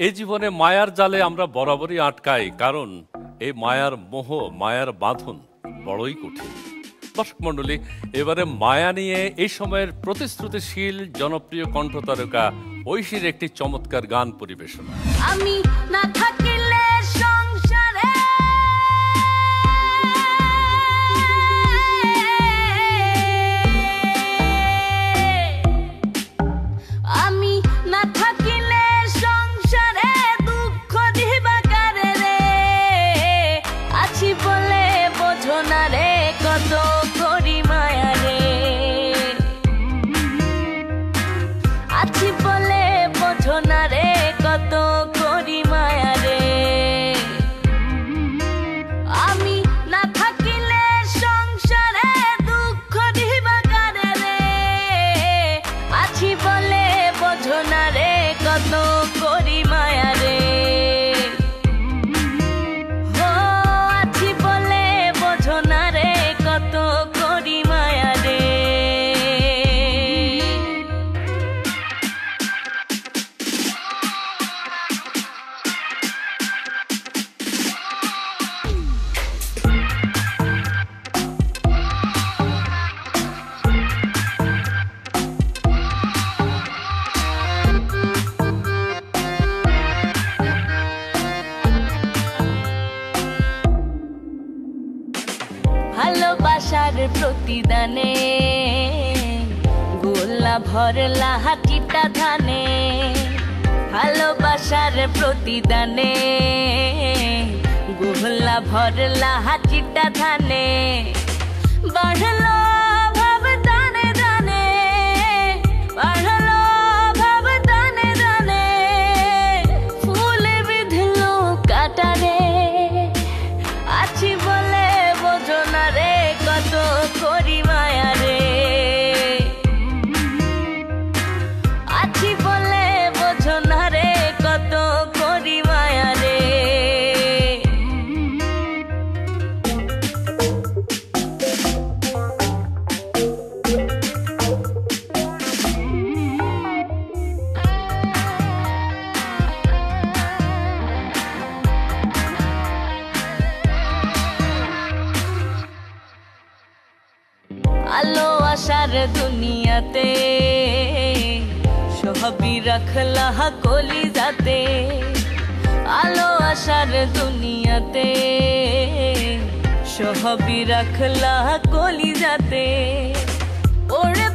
এই জীবনে মায়ার জালে আমরা বরাবরই আটকাই, কারণ এই মায়ার মোহ, মায়ার বাঁধন বড়ই কঠিন। দর্শক মণ্ডলী, এবারে মায়া নিয়ে এই সময়ের প্রতিশ্রুতিশীল জনপ্রিয় কণ্ঠতারকা ঐশীর একটি চমৎকার গান পরিবেশনা। আমি না থাকিলে সংসারে আমি না থাকিলে সংসারে দুঃখ দিবা কারে রে, আছি বলে বোঝো না রে কত করি মায়া রে, আছি বলে বোঝো না রে কত করি মায়া রে। আমি না থাকিলে সংসারে দুঃখ দিবা কারে রে, আছি বলে বোঝো না রে কত করি মায়া রে। ও আছি বলে বোঝো না রে কত করি মায়া রে। ভালোবাসার প্রতিদানে গোলা ভরলা হাটিটা ধানে, ভালোবাসার প্রতিদানে গোলা ভরলা হাটিটা ধানে, বাড়লো ভাব দানে দানে, বাড়লো ভাব দানে দানে, ফুলে বিধলো কাটারে, আছি বলে বোঝো না রে কত করি মায়া রে, আছি বলে বোঝো না রে কত করি মায়া রে। আলো আশার দুনিয়াতে সবই রাখলা কলি যাতে, আলো আশার দুনিয়াতে সবই রাখলা কলি যাতে, ওরে